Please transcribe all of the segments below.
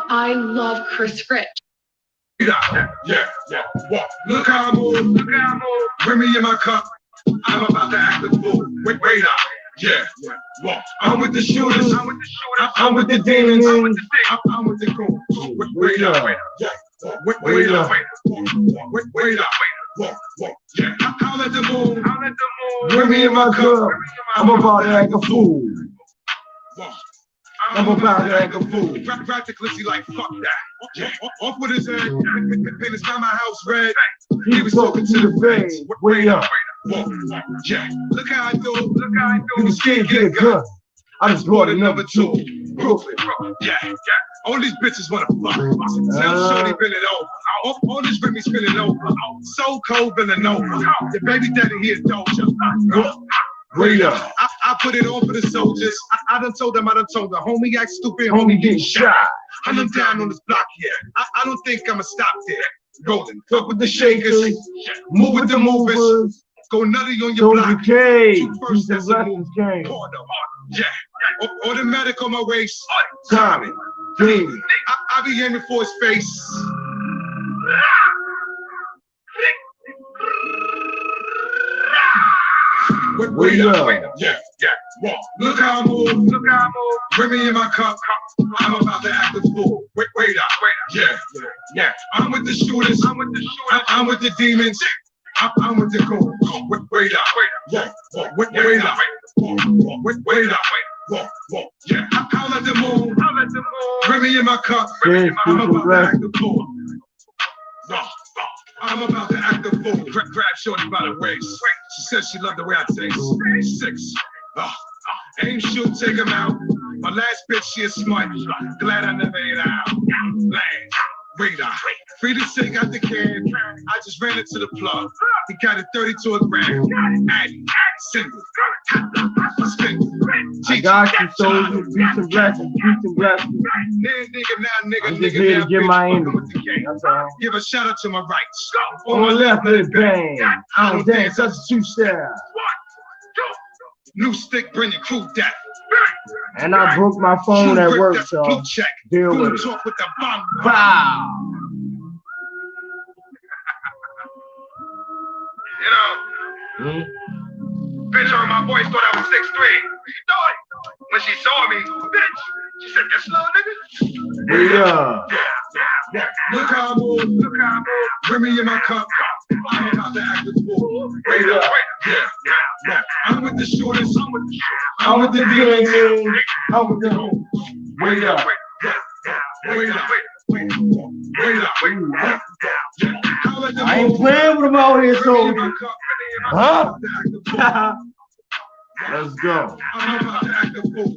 I love Chris Rich. Yeah. Look how I move. Bring me in my cup. I'm about to act a fool. Wait up. Yeah. I'm with the shooters. I'm with the demons. I'm with the goons. Wait up. Yeah. Wait up. Yeah. I'll let the moon. Bring me in my cup. I'm about to act a fool. I'm about to act a fool. Practically like fuck that. Yeah. Off with his head. Paint his my house red. He was talking to the feds. Wait up. Yeah. Look how I do. He was scared to get a gun. I just brought a number 2. Brooklyn. Yeah. All these bitches wanna fuck. Tell Shorty been it over. All this Remy spinning over. So cold been over. The baby daddy here doja. Wait up. I put it on for the soldiers. I done told them, homie act stupid, homie getting shot. I'm down on this block here. I don't think I'ma stop there. Golden, fuck with the shakers, move with the movers, go nutty on your block. Two first, that's a move. Yeah, automatic on my waist. Tommy, Demon. I be aiming for his face. Wait up. Yeah. Look how I move. Bring me in my cup. I'm about to act a fool. Wait up. Yeah. I'm with the shooters. I'm with the demons. I'm with the goons. Wait up. Yeah. Wait up. Yeah. I'll let the moon. Bring me in my cup. I'm about to act a fool. I'm about to act a fool. Grab Shorty by the waist. She said she loved the way I taste. 6. Aim, shoot, take him out. My last bitch, she is smart. Glad I never ate out. Land. Radar. Free to take out the can. I just ran into the plug. He got a 32 grand. Addy. Single. Spin. I got you, soldier. Beat some blessings. I'm just here to get my energy. That's all. Give a shout out to my right. On my left, let it bang. I don't dance, that's a 2-step. New stick, bring your crew death. And I broke my phone at work, so deal with it. Talk with the bomb. Wow. You know, bitch on my voice thought I was 6'3". She thought when she saw me, bitch, she said, "This little nigga." Yeah. Look how I move. Bring me in my cup. I'm about to act a fool. Wait up. Yeah. I'm with the shooters. I'm with the demons. I'm with the homies. Wait up. I ain't playing with them out here, soldier. Huh? Let's go. I'm about to act a fool.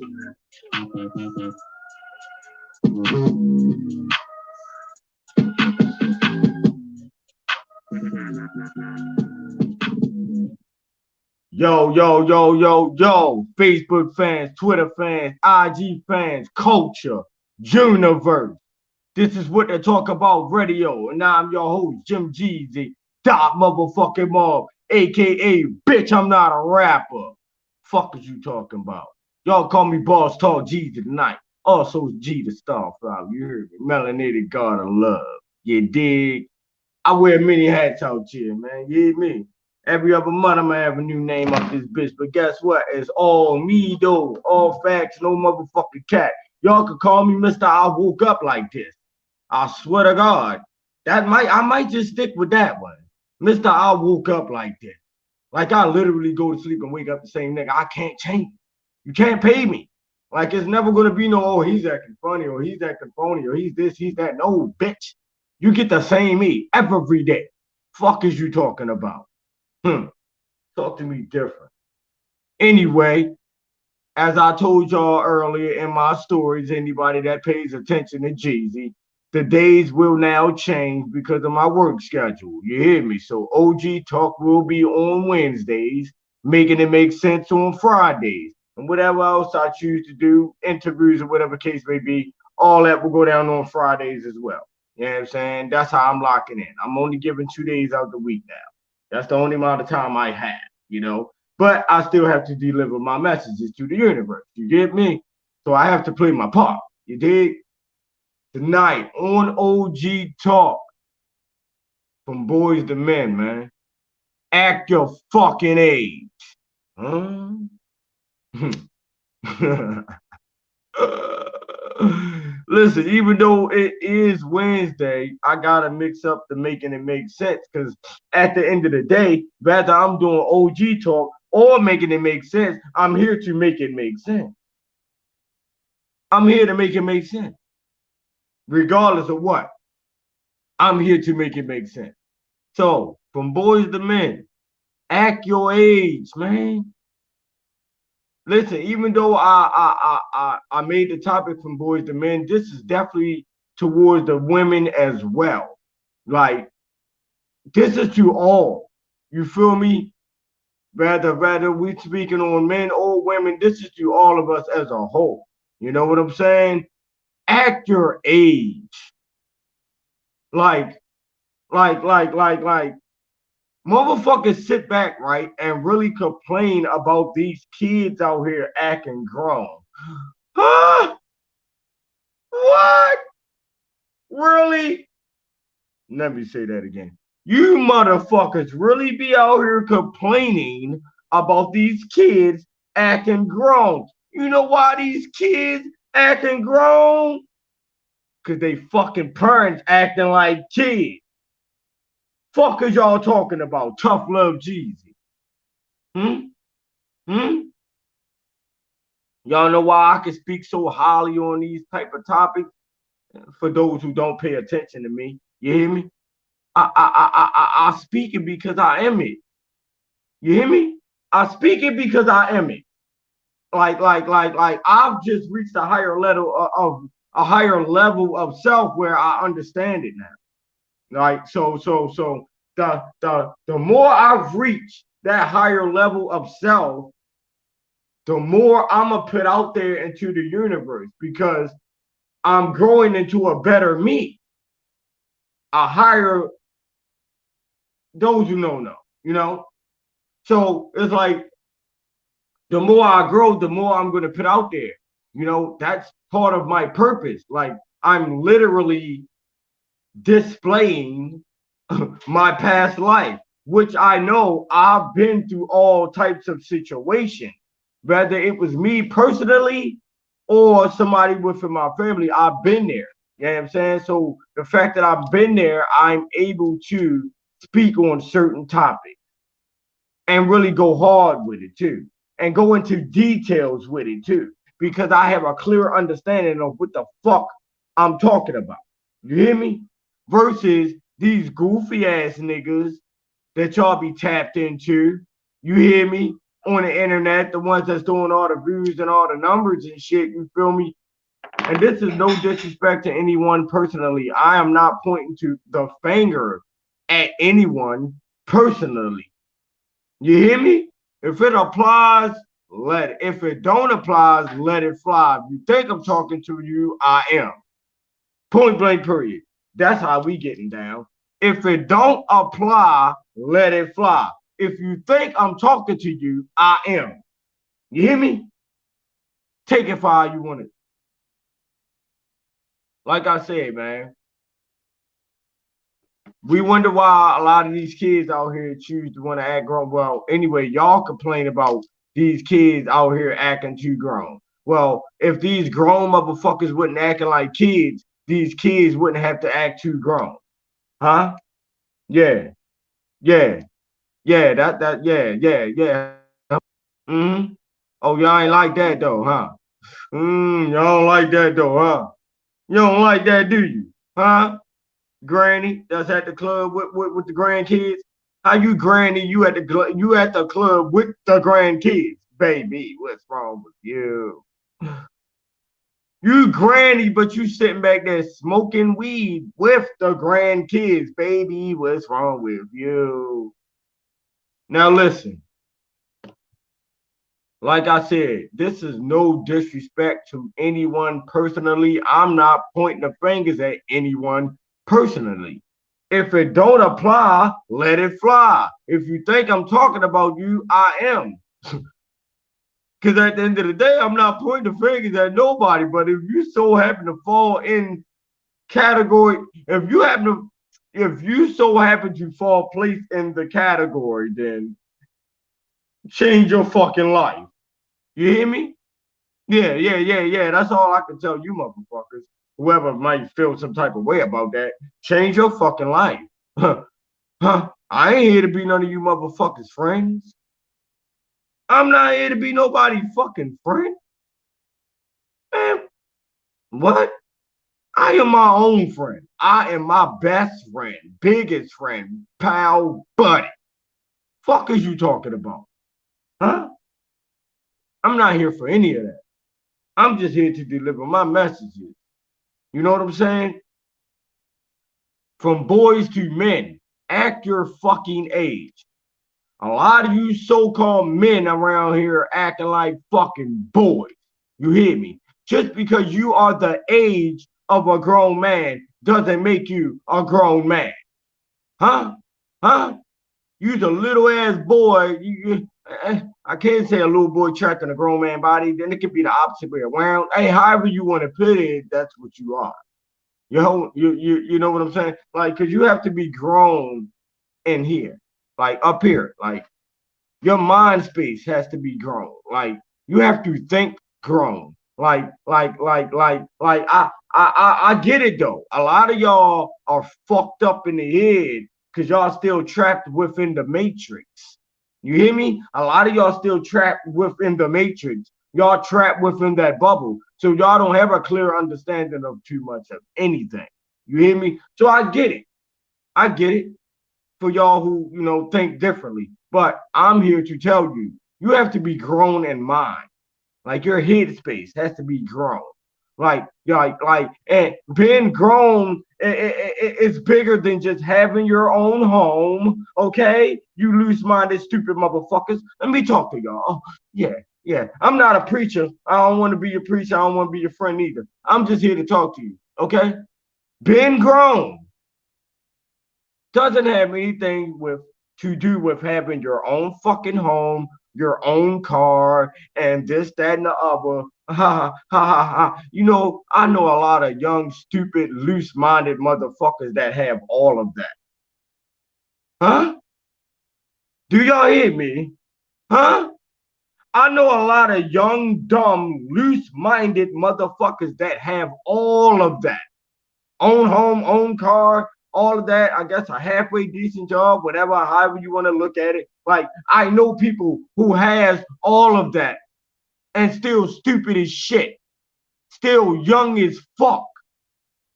Yo, Facebook fans, Twitter fans, IG fans, culture, universe. This is what they talk about radio, and I'm your host, Jim Jeezy, Dot Motherfucking Mob, aka bitch, I'm not a rapper. Fuck is you talking about? Y'all call me Boss Talk Jeezy tonight. Also G the Starflower, you heard me. Melanated God of Love. You dig? I wear many hats out here, man. You hear me? Every other month I'm gonna have a new name up this bitch. But guess what? It's all me though. All facts, no motherfucking cat. Y'all could call me Mr. I Woke Up Like This. I swear to God. I might just stick with that one. Mr. I Woke Up Like This. Like I literally go to sleep and wake up the same nigga. I can't change it. You can't pay me. Like it's never gonna be no, oh, he's acting funny or he's acting phony or he's this, he's that. No, bitch. You get the same me every day. Fuck is you talking about? Talk to me different. Anyway, as I told y'all earlier in my stories, anybody that pays attention to Jeezy, the days will now change because of my work schedule. You hear me? So OG Talk will be on Wednesdays, making it make sense on Fridays. And whatever else I choose to do, interviews or whatever case may be, all that will go down on Fridays as well. You know what I'm saying? That's how I'm locking in. I'm only giving 2 days out the week now. That's the only amount of time I have, you know. But I still have to deliver my messages to the universe. You get me? So I have to play my part. You dig? Tonight on OG Talk from Boyz2Men, man. Act your fucking age. Huh? Listen, even though it is Wednesday, I gotta mix up the making it make sense, because at the end of the day, whether I'm doing OG talk or making it make sense, I'm here to make it make sense. I'm here to make it make sense. Regardless of what, I'm here to make it make sense. So, from Boyz2Men, act your age, man. Listen, even though I made the topic from Boyz2Men, this is definitely towards the women as well. Like, this is to all. You feel me? Rather we speaking on men or women, this is to all of us as a whole. You know what I'm saying? Act your age. Like, motherfuckers sit back, right, and really complain about these kids out here acting grown. Huh? What? Really? Let me say that again. You motherfuckers really be out here complaining about these kids acting grown. You know why these kids acting grown? Because they fucking parents acting like kids. Fuck is y'all talking about? Tough love Jeezy. Hmm? Hmm? Y'all know why I can speak so highly on these type of topics? For those who don't pay attention to me, you hear me? I speak it because I am it. You hear me? I speak it because I am it. Like I've just reached a higher level of self where I understand it now. Like so the more I've reached that higher level of self, the more I'm gonna put out there into the universe, because I'm growing into a better me, a higher, those who know, you know? So it's like the more I grow, the more I'm gonna put out there. You know, that's part of my purpose. Like I'm literally displaying my past life, which I know I've been through all types of situations, whether it was me personally or somebody within my family. I've been there. You know what I'm saying? So the fact that I've been there, I'm able to speak on certain topics and really go hard with it too, and go into details with it too, because I have a clear understanding of what the fuck I'm talking about. You hear me? Versus these goofy ass niggas that y'all be tapped into. You hear me? On the internet, the ones that's doing all the views and all the numbers and shit, you feel me? And this is no disrespect to anyone personally. I am not pointing to the finger at anyone personally. You hear me? If it applies, let it. If it don't apply, let it fly. If you think I'm talking to you, I am. Point blank, period. That's how we getting down. If it don't apply, let it fly. If you think I'm talking to you, I am. You hear me? Take it for how you want it. Like I said, man, we wonder why a lot of these kids out here choose to want to act grown. Well, anyway, y'all complain about these kids out here acting too grown. Well, if these grown motherfuckers wasn't acting like kids, these kids wouldn't have to act too grown. Huh? Yeah. Yeah. Yeah. Yeah. Mm-hmm. Oh, y'all ain't like that though, huh? Y'all don't like that though, huh? You don't like that, do you? Huh? Granny that's at the club with the grandkids. How you granny? You at the club with the grandkids, baby. What's wrong with you? You granny, but you sitting back there smoking weed with the grandkids, baby. What's wrong with you? Now listen. Like I said, this is no disrespect to anyone personally. I'm not pointing the fingers at anyone personally. If it don't apply, let it fly. If you think I'm talking about you, I am. Because at the end of the day, I'm not pointing the fingers at nobody. But if you so happen to fall in category, if you so happen to fall place in the category, then change your fucking life. You hear me? Yeah. That's all I can tell you, motherfuckers. Whoever might feel some type of way about that, change your fucking life. Huh? I ain't here to be none of you motherfuckers' friends. I'm not here to be nobody fucking friend. Man, what? I am my own friend. I am my best friend, biggest friend, pal, buddy. Fuck is you talking about? Huh? I'm not here for any of that. I'm just here to deliver my messages. You know what I'm saying? From boys to men, act your fucking age. A lot of you so-called men around here acting like fucking boys. You hear me? Just because you are the age of a grown man doesn't make you a grown man. Huh? Huh? You's a little ass boy. I can't say a little boy trapped in a grown man body. Then it could be the opposite way around. Hey, however you want to put it, that's what you are. You know what I'm saying? Like, cause you have to be grown in here, like up here, like your mind space has to be grown. Like you have to think grown. I get it though. A lot of y'all are fucked up in the head because y'all still trapped within the matrix. You hear me? A lot of y'all still trapped within the matrix. Y'all trapped within that bubble. So y'all don't have a clear understanding of too much of anything. You hear me? So I get it. I get it for y'all who, think differently. But I'm here to tell you, you have to be grown in mind. Like your headspace has to be grown. And being grown is bigger than just having your own home. Okay, you loose-minded, stupid motherfuckers. Let me talk to y'all. Oh, yeah. I'm not a preacher. I don't want to be your preacher. I don't want to be your friend either. I'm just here to talk to you. Okay, being grown doesn't have anything to do with having your own fucking home, your own car, and this, that, and the other. Ha. I know a lot of young, stupid, loose-minded motherfuckers that have all of that. Huh? Do y'all hear me? Huh? I know a lot of young, dumb, loose-minded motherfuckers that have all of that. Own home, own car, all of that. I guess a halfway decent job, whatever, however you want to look at it. Like, I know people who has all of that and still stupid as shit. Still young as fuck.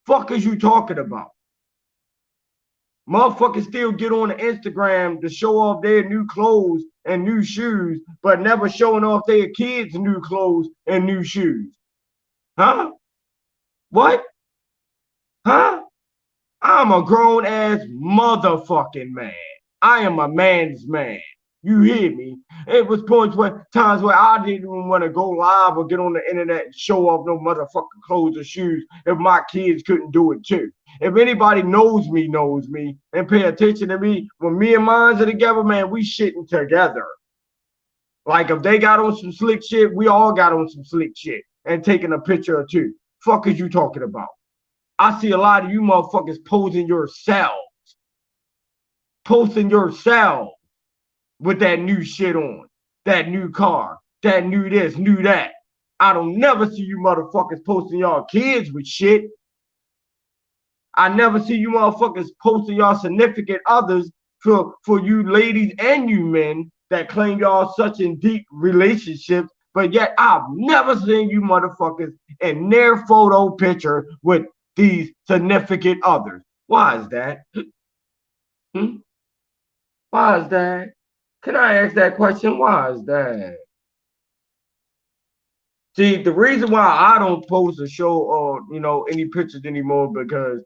Fuck is you talking about? Motherfuckers still get on the Instagram to show off their new clothes and new shoes, but never showing off their kids' new clothes and new shoes. Huh? What? Huh? I'm a grown ass motherfucking man. I am a man's man. You hear me? It was times where I didn't even want to go live or get on the internet and show off no motherfucking clothes or shoes if my kids couldn't do it too. If anybody knows me, and pay attention to me, when me and mine are together, man, we shitting together. Like if they got on some slick shit, we all got on some slick shit and taking a picture or two. Fuck is you talking about? I see a lot of you motherfuckers posting yourselves with that new shit on, that new car, that new this, new that. I don't never see you motherfuckers posting y'all kids with shit. I never see you motherfuckers posting y'all significant others for you ladies and you men that claim y'all such in deep relationships, but yet I've never seen you motherfuckers in their photo picture with these significant others. Why is that? Why is that? Can I ask that question? Why is that? See, the reason why I don't post a show or any pictures anymore because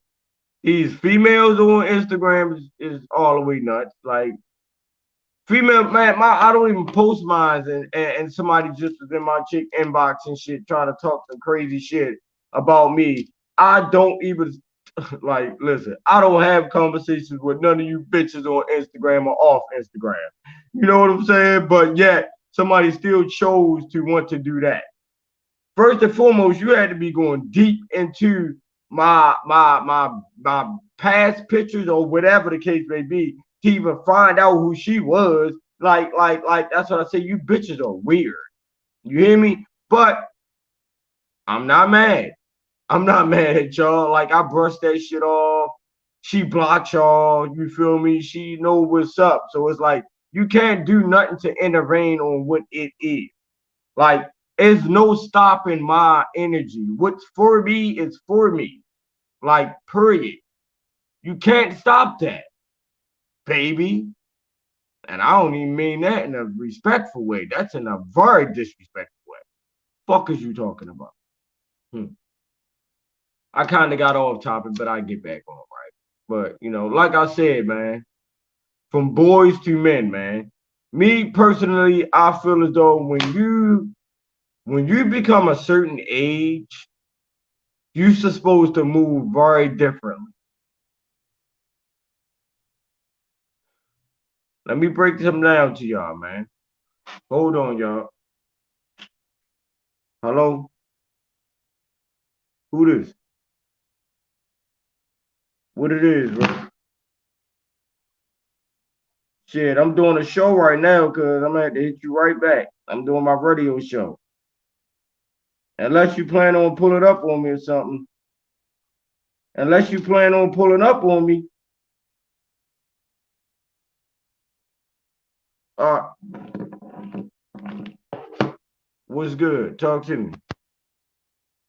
these females on Instagram is all the way nuts. Like female man, I don't even post mine and somebody just was in my chick inbox and shit trying to talk some crazy shit about me. I don't even Like, listen, I don't have conversations with none of you bitches on Instagram or off Instagram. You know what I'm saying? But yet, somebody still chose to want to do that. First and foremost, you had to be going deep into my past pictures or whatever the case may be to even find out who she was. Like that's what I say. You bitches are weird. You hear me? But I'm not mad. I'm not mad at y'all. Like I brushed that shit off. She blocked y'all. You feel me? She know what's up. So it's like you can't do nothing to intervene on what it is. Like there's no stopping my energy. What's for me is for me. Like period. You can't stop that, baby. And I don't even mean that in a respectful way. That's in a very disrespectful way. Fuck is you talking about? Hmm. I kind of got off topic, but I get back on, right? But you know, like I said, man, from Boyz2Men, man. Me personally, I feel as though when you become a certain age, you're supposed to move very differently. Let me break something down to y'all, man. Hold on, y'all. Hello? Who this? What it is, bro? Shit, I'm doing a show right now because I'm gonna have to hit you right back. I'm doing my radio show. Unless you plan on pulling up on me or something. Unless you plan on pulling up on me. Uh, what's good? Talk to me.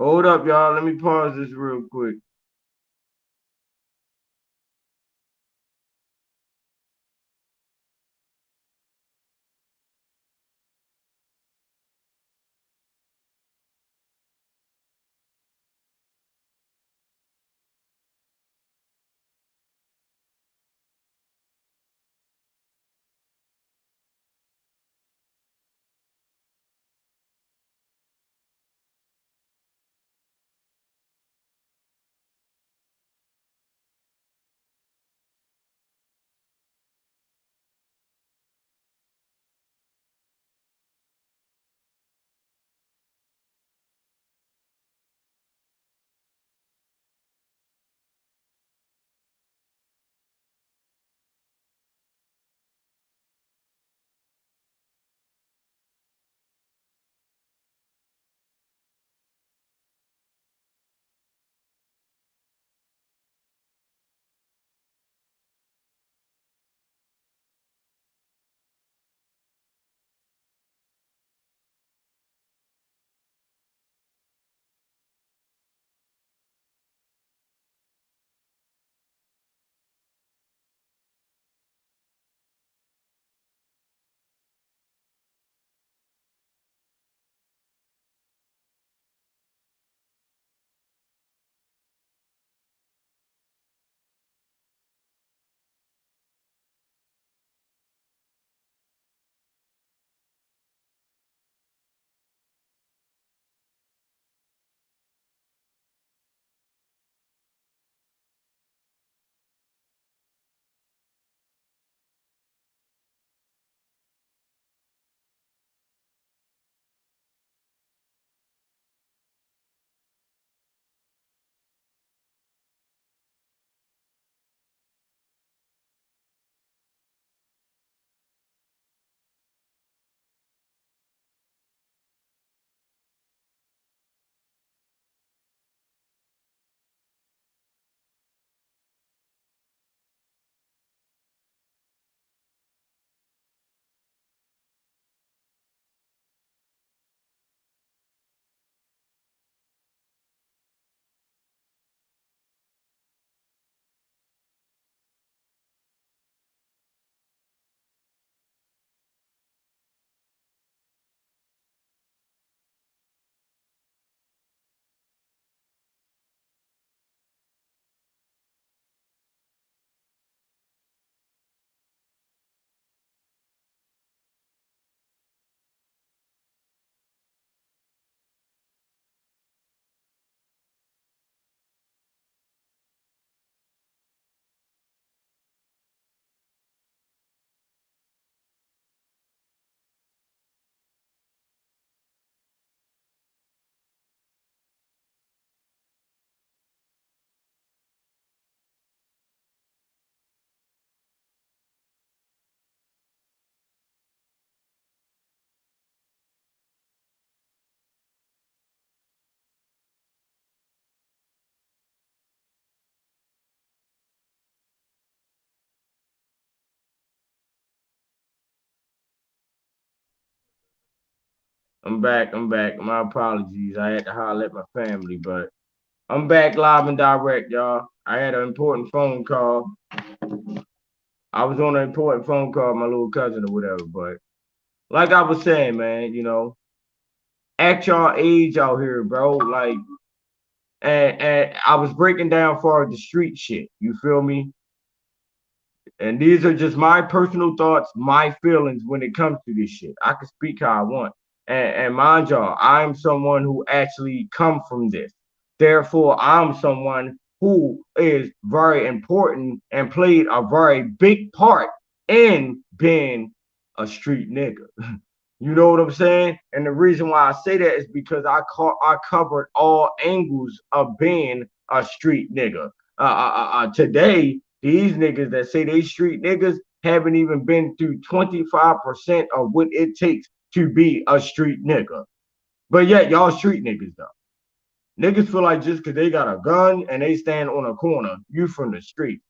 Hold up, y'all. Let me pause this real quick. I'm back. I'm back. My apologies. I had to holler at my family, but I'm back live and direct, y'all. I had an important phone call. I was on an important phone call with my little cousin or whatever, but like I was saying, man, at y'all age out here, bro, like, and I was breaking down for the street shit. You feel me? And these are just my personal thoughts, my feelings when it comes to this shit. I can speak how I want. And mind y'all, I'm someone who actually come from this. Therefore, I'm someone who is very important and played a very big part in being a street nigga. You know what I'm saying? And the reason why I say that is because I covered all angles of being a street nigga. Today, these niggas that say they street niggas haven't even been through 25% of what it takes to be a street nigga. But yet, y'all street niggas though. Niggas feel like just because they got a gun and they stand on a corner, you from the street.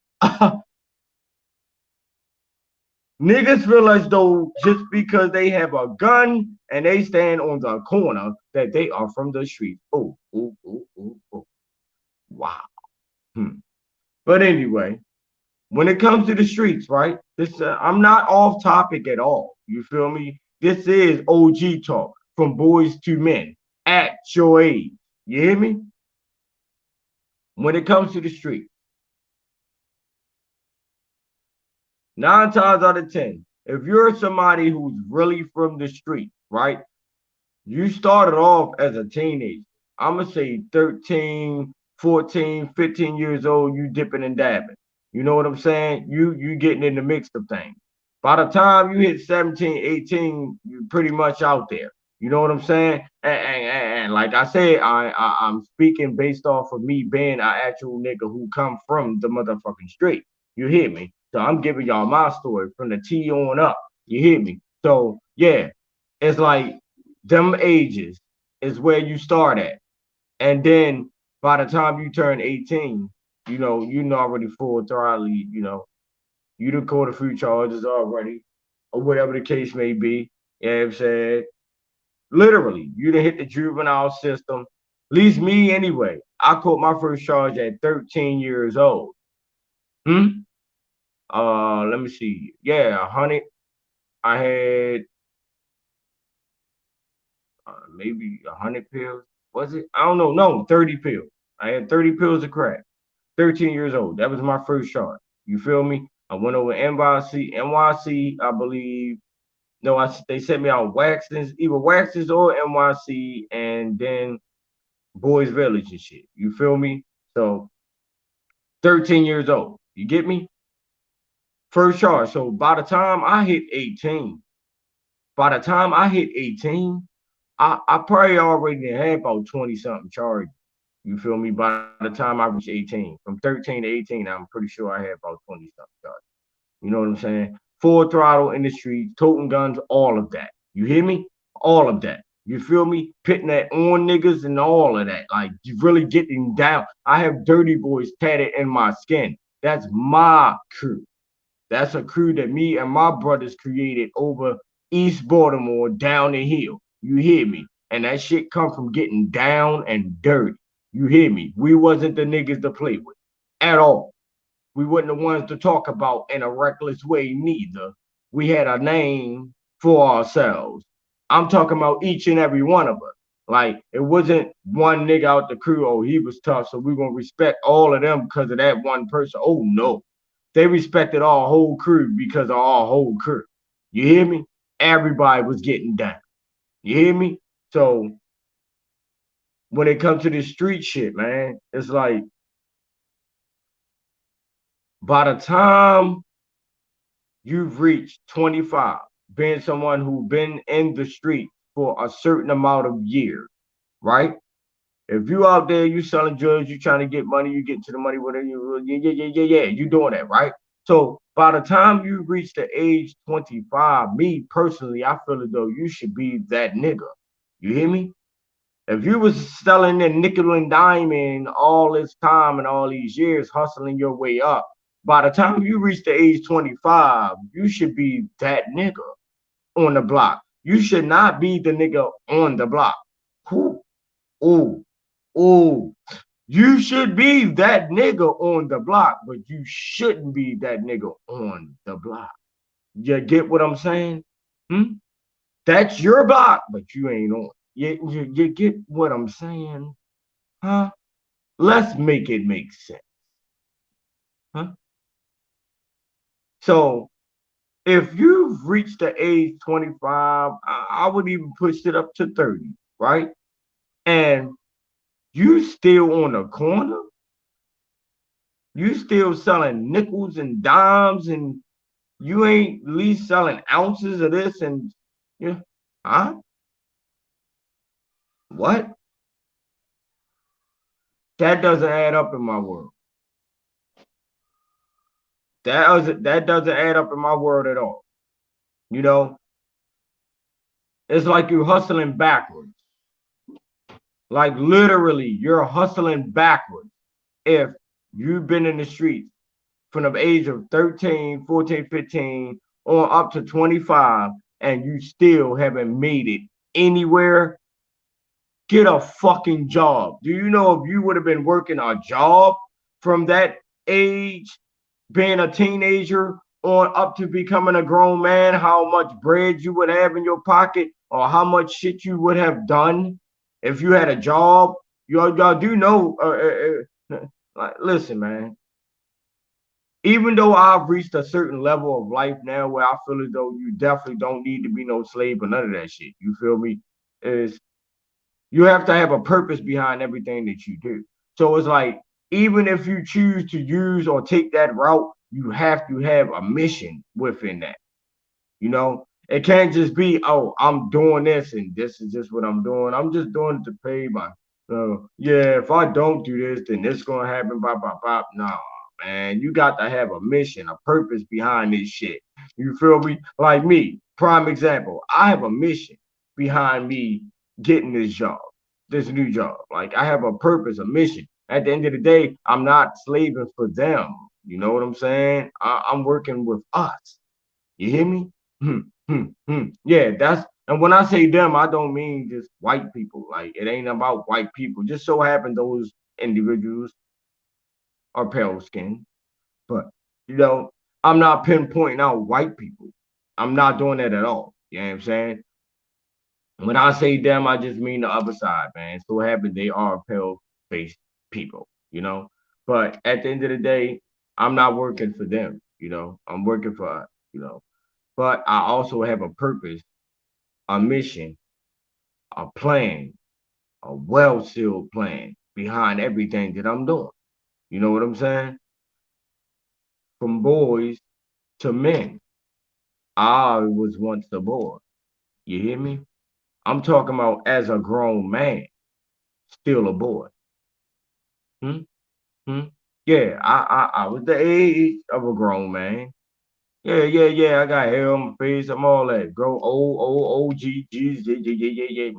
Niggas feel as though just because they have a gun and they stand on the corner that they are from the street. Oh, oh, oh, oh, oh. Wow. But anyway, when it comes to the streets, right? This I'm not off topic at all. You feel me? This is OG talk from Boyz2Men at your age. You hear me? When it comes to the street, 9 times out of 10, if you're somebody who's really from the street, right? You started off as a teenager. I'm going to say 13, 14, 15 years old, you dipping and dabbing. You know what I'm saying? You getting in the mix of things. By the time you hit 17, 18, you're pretty much out there. You know what I'm saying? And like I said, I'm speaking based off of me being an actual nigga who come from the motherfucking street. You hear me? So I'm giving y'all my story from the T on up. You hear me? So yeah, it's like them ages is where you start at. And then by the time you turn 18, you already full throttle, you done caught a few charges already, or whatever the case may be. You know what I'm saying? Literally, you done hit the juvenile system. At least me anyway. I caught my first charge at 13 years old. Let me see. Yeah, 100. I had maybe 100 pills. Was it? I don't know. No, 30 pills. I had 30 pills of crack. 13 years old. That was my first charge. You feel me? I went over NYC, I believe. No, they sent me out Waxton's, either Waxton's or NYC, and then Boys Village and shit. You feel me? So 13 years old. You get me? First charge. So by the time I hit 18, I probably already had about 20 something charges. You feel me? By the time I reached 18, from 13 to 18, I'm pretty sure I had about 20 something charges. You know what I'm saying? Full throttle in the streets, toting guns, all of that. You hear me? All of that. You feel me? Pitting that on niggas and all of that. Like, you really getting down. I have dirty boys tatted in my skin. That's my crew. That's a crew that me and my brothers created over East Baltimore down the hill. You hear me? And that shit come from getting down and dirty. You hear me? We wasn't the niggas to play with at all. We wasn't the ones to talk about in a reckless way neither. We had a name for ourselves. I'm talking about each and every one of us. Like, it wasn't one nigga out the crew, oh, he was tough, so we're going to respect all of them because of that one person. Oh, no. They respected our whole crew because of our whole crew. You hear me? Everybody was getting down. You hear me? So when it comes to this street shit, man, it's like by the time you've reached 25, being someone who's been in the street for a certain amount of years, right? If you out there, you selling drugs, you trying to get money, you get to the money, whatever yeah, you doing that, right? So by the time you reach the age 25, me personally, I feel as though you should be that nigga. You hear me? If you was selling the nickel and diamond all this time and all these years, hustling your way up, by the time you reach the age 25, you should be that nigga on the block. You should not be the nigga on the block. Who? Oh, oh. You should be that nigga on the block, but you shouldn't be that nigga on the block. You get what I'm saying? That's your block, but you ain't on. You get what I'm saying? Huh? Let's make it make sense. Huh? So if you've reached the age 25, I would even push it up to 30, right? And you still on the corner, you still selling nickels and dimes, and you ain't at least selling ounces of this and yeah, huh? What? That doesn't add up in my world. That doesn't add up in my world at all. You know, it's like you're hustling backwards. Like literally, you're hustling backwards. If you've been in the streets from the age of 13, 14, 15 on up to 25 and you still haven't made it anywhere, get a fucking job. Do you know if you would have been working a job from that age, being a teenager on up to becoming a grown man, how much bread you would have in your pocket or how much shit you would have done if you had a job? Y'all do know, like, listen, man. Even though I've reached a certain level of life now where I feel as though you definitely don't need to be no slave or none of that shit. You feel me? Is you have to have a purpose behind everything that you do. So it's like, even if you choose to use or take that route, you have to have a mission within that. You know, it can't just be, oh, I'm doing this and this is just what I'm doing. I'm just doing it to pay my, yeah, if I don't do this, then this going to happen, bop, bop, bop. No, man, you got to have a mission, a purpose behind this shit. You feel me? Like me, prime example, I have a mission behind me getting this job, this new job. Like I have a purpose, a mission. At the end of the day, I'm not slaving for them. You know what I'm saying? I'm working with us. You hear me? Yeah, that's, and when I say them, I don't mean just white people. Like it ain't about white people. Just so happen those individuals are pale skinned. But you know, I'm not pinpointing out white people. I'm not doing that at all. You know what I'm saying? When I say them, I just mean the other side, man. So happen they are pale faced people, you know. But at the end of the day, I'm not working for them, you know. I'm working for us, you know. But I also have a purpose, a mission, a plan, a well-sealed plan behind everything that I'm doing. You know what I'm saying? From boys to men. I was once a boy. You hear me? I'm talking about as a grown man, still a boy. Hmm? Hmm? Yeah, I was the age of a grown man. Yeah. I got hair on my face. I'm all that. Grow old, OG, G's, yeah.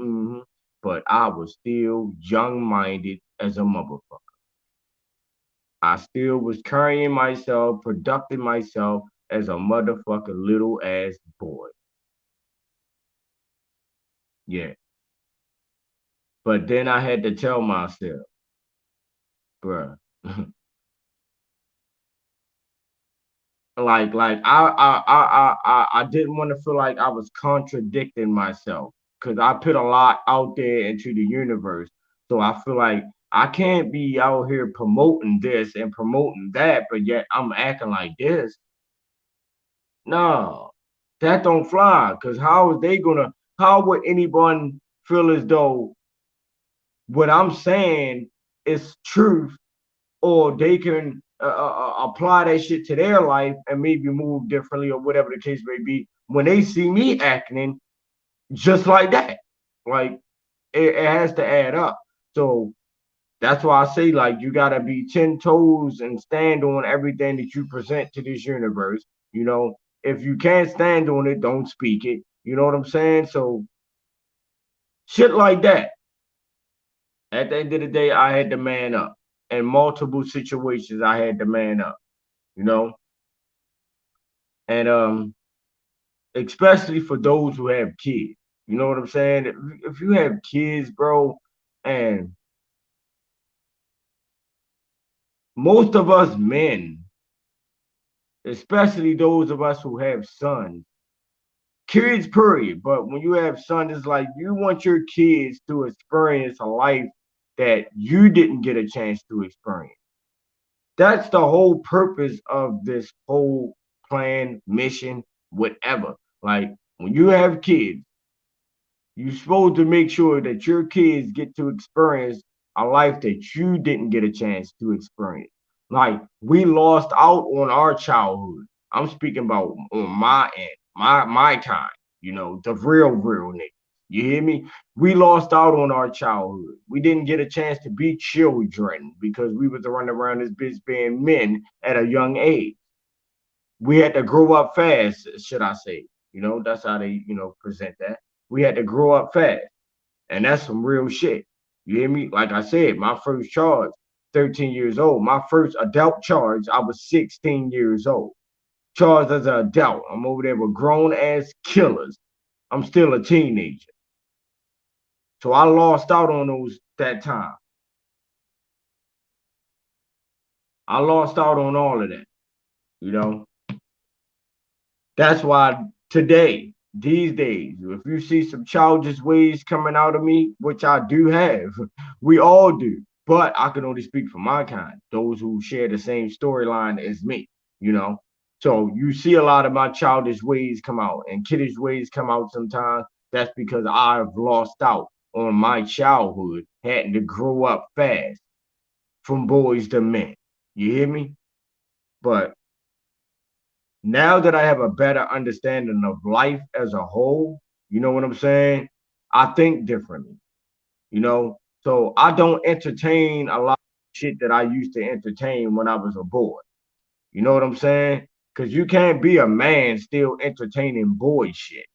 But I was still young-minded as a motherfucker. I still was carrying myself, producing myself as a motherfucker little ass boy. Yeah. But then I had to tell myself, bruh, I didn't want to feel like I was contradicting myself because I put a lot out there into the universe. So I feel like I can't be out here promoting this and promoting that, but yet I'm acting like this. No, that don't fly. Because how is they gonna? How would anyone feel as though what I'm saying is truth, or they can apply that shit to their life and maybe move differently or whatever the case may be when they see me acting just like that. Like it has to add up. So that's why I say like you gotta be 10 toes and stand on everything that you present to this universe. You know, if you can't stand on it, don't speak it. You know what I'm saying? So shit like that. At the end of the day, I had to man up. In multiple situations, I had to man up, you know? And especially for those who have kids. You know what I'm saying? If you have kids, bro, and most of us men, especially those of us who have sons, kids, period. But when you have sons, it's like you want your kids to experience a life that you didn't get a chance to experience. That's the whole purpose of this whole plan, mission, whatever. Like when you have kids, you're supposed to make sure that your kids get to experience a life that you didn't get a chance to experience. Like we lost out on our childhood. I'm speaking about on my end, my time, the real niggas. You hear me? We lost out on our childhood. We didn't get a chance to be children because we was running around this bitch being men at a young age. We had to grow up fast, should I say. That's how they, present that. We had to grow up fast. And that's some real shit. You hear me? Like I said, my first charge, 13 years old. My first adult charge, I was 16 years old. Charged as an adult. I'm over there with grown ass killers. I'm still a teenager. So I lost out on those that time. I lost out on all of that. You know? That's why today, these days, if you see some childish ways coming out of me, which I do have, we all do, but I can only speak for my kind, those who share the same storyline as me, you know. So you see a lot of my childish ways come out and kiddish ways come out sometimes. That's because I've lost out on my childhood, having to grow up fast from boys to men. You hear me? But now that I have a better understanding of life as a whole, you know what I'm saying? I think differently, you know? So I don't entertain a lot of shit that I used to entertain when I was a boy. You know what I'm saying? Because you can't be a man still entertaining boy shit.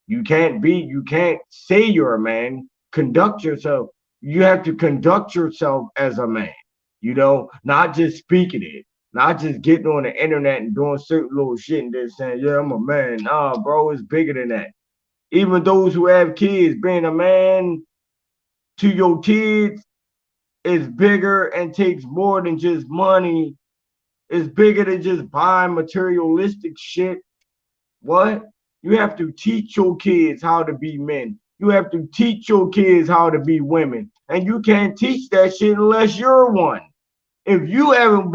You can't say you're a man, conduct yourself. You have to conduct yourself as a man, not just speaking it, not just getting on the internet and doing certain little shit and then saying, yeah, I'm a man. Nah, bro, it's bigger than that. Even those who have kids, being a man to your kids is bigger and takes more than just money. It's bigger than just buying materialistic shit. What? You have to teach your kids how to be men. You have to teach your kids how to be women. And you can't teach that shit unless you're one. If you haven't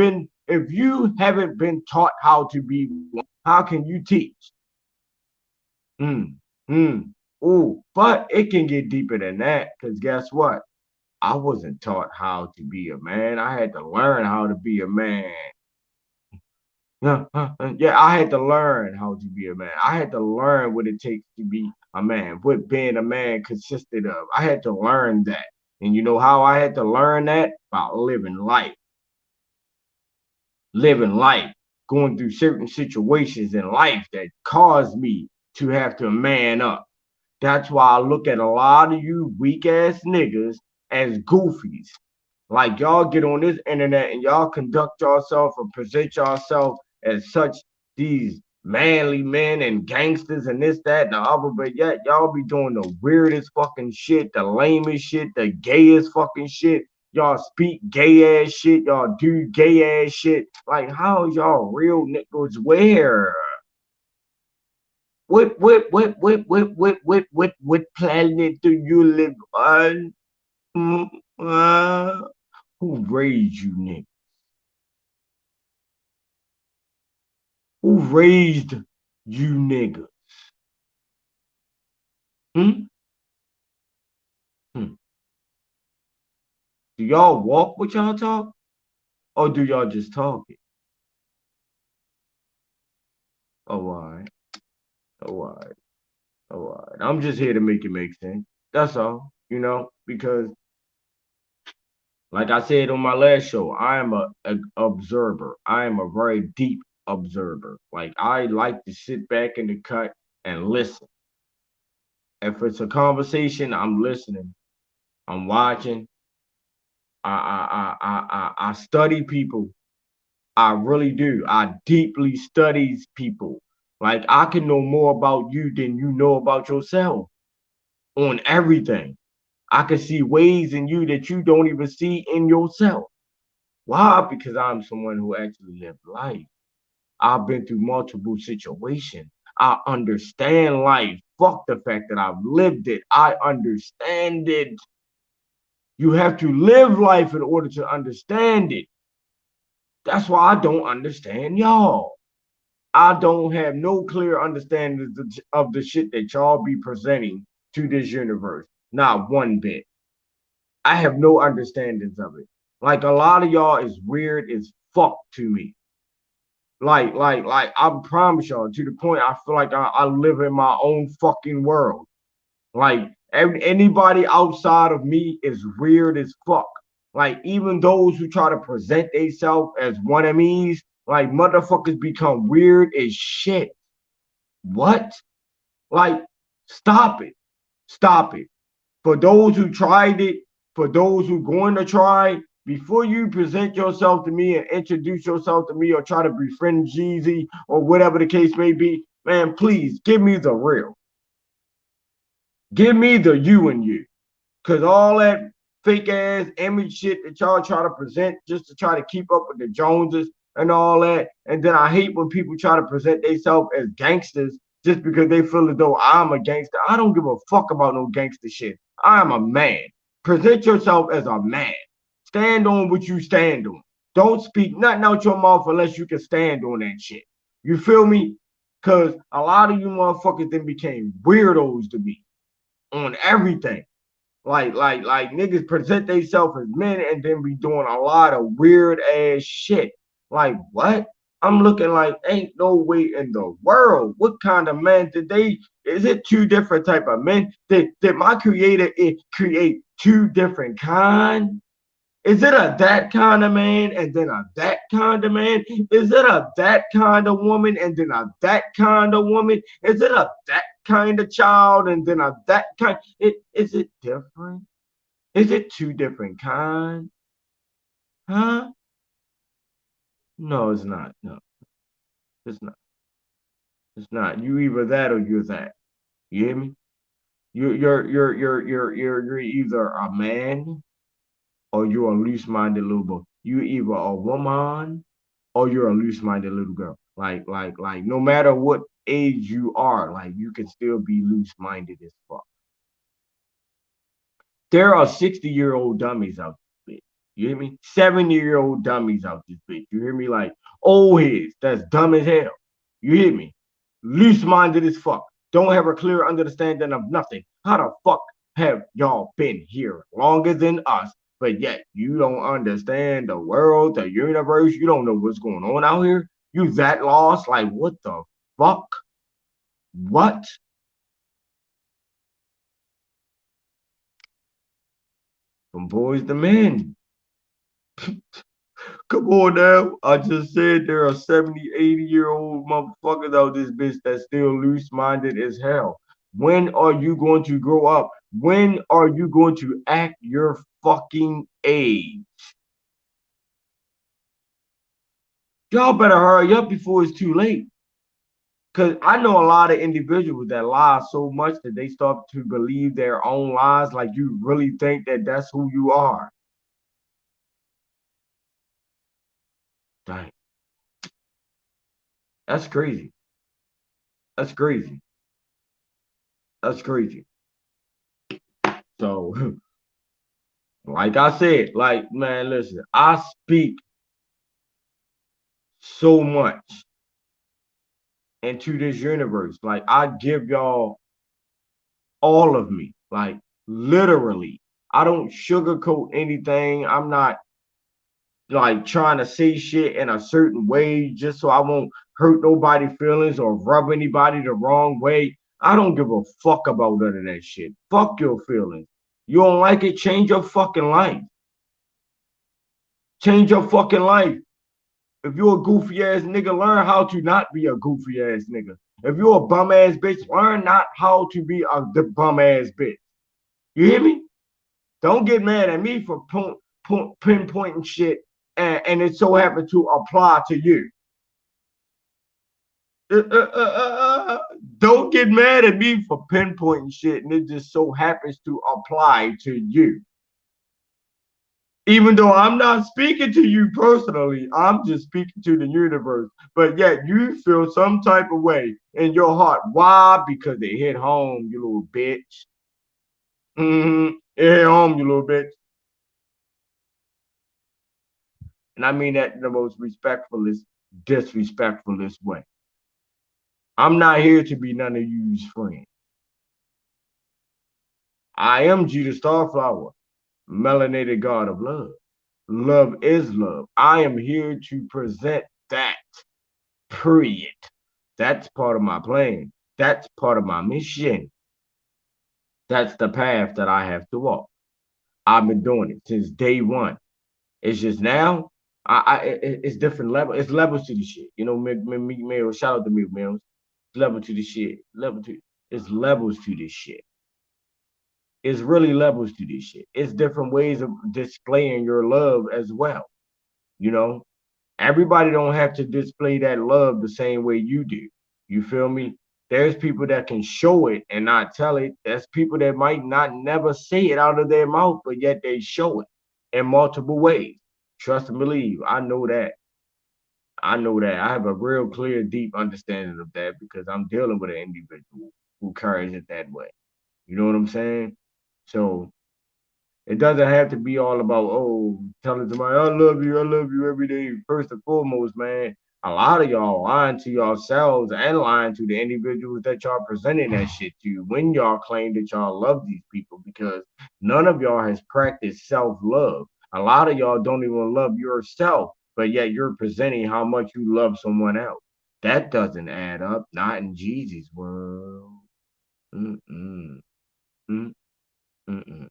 been taught how to be one, how can you teach? Mm, Ooh, but it can get deeper than that, because guess what? I wasn't taught how to be a man. I had to learn how to be a man. Yeah, I had to learn how to be a man. I had to learn what it takes to be a man, what being a man consisted of. I had to learn that. And you know how I had to learn that? By living life, going through certain situations in life that caused me to have to man up. That's why I look at a lot of you weak ass niggas as goofies. Like y'all get on this internet and y'all conduct yourself or present yourself as such these manly men and gangsters and this, that, and the other, but yet y'all be doing the weirdest fucking shit, the lamest shit, the gayest fucking shit. Y'all speak gay ass shit, y'all do gay ass shit. Like, how is y'all real niggas where? What planet do you live on? Mm, who raised you niggas? Who raised you niggas? Hmm? Hmm. Do y'all walk with y'all talk? Or do y'all just talk it? Oh, all right. Oh, all right. Oh, all right. I'm just here to make it make sense. That's all, because like I said on my last show, I am a observer. I am a very deep observer. Like I like to sit back in the cut and listen. If it's a conversation, I'm listening. I'm watching. I study people. I really do. I deeply studies people. Like I can know more about you than you know about yourself. on everything. I can see ways in you that you don't even see in yourself. Why? Because I'm someone who actually lived life. I've been through multiple situations. I understand life. Fuck the fact that I've lived it. I understand it. You have to live life in order to understand it. That's why I don't understand y'all. I don't have no clear understanding of the shit that y'all be presenting to this universe. Not one bit. I have no understandings of it. Like a lot of y'all is weird as fuck to me. Like, I promise y'all, to the point I feel like I live in my own fucking world. Like anybody outside of me is weird as fuck. Like even those who try to present themselves as one-of-me's, like motherfuckers become weird as shit. What? Like, stop it. Stop it. For those who tried it, for those who going to try, before you present yourself to me and introduce yourself to me or try to befriend Jeezy or whatever the case may be, man, please give me the real. Give me the you and you. Because all that fake ass image shit that y'all try to present just to try to keep up with the Joneses and all that. And then I hate when people try to present themselves as gangsters just because they feel as though I'm a gangster. I don't give a fuck about no gangster shit. I'm a man. Present yourself as a man. Stand on what you stand on. Don't speak nothing out your mouth unless you can stand on that shit. You feel me? Because a lot of you motherfuckers then became weirdos to me on everything. Like niggas present themselves as men and then be doing a lot of weird ass shit. Like what? I'm looking like ain't no way in the world. What kind of man did they? Is it two different type of men? Did my creator create two different kind? Is it a that kind of man and then a that kind of man? Is it a that kind of woman and then a that kind of woman? Is it a that kind of child and then a that kind? Is it different? Is it two different kinds? Huh? No, it's not. No, it's not. It's not. You either that or you're that. You hear me? You're either a man or you're a loose-minded little boy. You either a woman or you're a loose-minded little girl. Like, no matter what age you are, like you can still be loose-minded as fuck. There are 60-year-old dummies out this bitch. You hear me? 70-year-old dummies out this bitch. You hear me? Like old heads that's dumb as hell. You hear me? Loose-minded as fuck. Don't have a clear understanding of nothing. How the fuck have y'all been here longer than us? But yet you don't understand the world, the universe. You don't know what's going on out here. You that lost? Like what the fuck? What? From Boyz2Men. Come on now. I just said there are 70, 80-year-old motherfuckers out this bitch that's still loose-minded as hell. When are you going to grow up? When are you going to act your fucking age? Y'all better hurry up before it's too late. Because I know a lot of individuals that lie so much that they start to believe their own lies. Like you really think that that's who you are. Dang. That's crazy. That's crazy. That's crazy. So, like I said, like, man, listen, I speak so much into this universe. Like, I give y'all all of me, like, literally. I don't sugarcoat anything. I'm not like trying to say shit in a certain way just so I won't hurt nobody's feelings or rub anybody the wrong way. I don't give a fuck about none of that shit. Fuck your feelings. You don't like it, change your fucking life. Change your fucking life. If you're a goofy ass nigga, learn how to not be a goofy ass nigga. If you're a bum ass bitch, learn not how to be the bum ass bitch. You hear me? Don't get mad at me for pinpointing shit and it so happened to apply to you. Don't get mad at me for pinpointing shit and it just so happens to apply to you. Even though I'm not speaking to you personally, I'm just speaking to the universe. But yet you feel some type of way in your heart. Why? Because they hit home, you little bitch. It hit home, you little bitch. And I mean that in the most respectfulest, disrespectfulest way. I'm not here to be none of you's friend. I am G the Starflower, melanated god of love. Love is love. I am here to present that, period. That's part of my plan. That's part of my mission. That's the path that I have to walk. I've been doing it since day one. It's just now, it's different level. It's levels to the shit. You know, Meek Mill, shout out to Meek Mill. Level to the shit. It's levels to this shit. It's really levels to this shit. It's different ways of displaying your love as well. You know, everybody don't have to display that love the same way you do. You feel me? There's people that can show it and not tell it. There's people that might not never say it out of their mouth, but yet they show it in multiple ways. Trust and believe. I know that. I know that. I have a real clear, deep understanding of that because I'm dealing with an individual who carries it that way. You know what I'm saying? So it doesn't have to be all about, oh, telling somebody, I love you every day. First and foremost, man, a lot of y'all lying to yourselves and lying to the individuals that y'all presenting that shit to when y'all claim that y'all love these people because none of y'all has practiced self-love. A lot of y'all don't even love yourself, but yet you're presenting how much you love someone else. That doesn't add up, not in Jesus' world. Mm-mm. Mm-mm.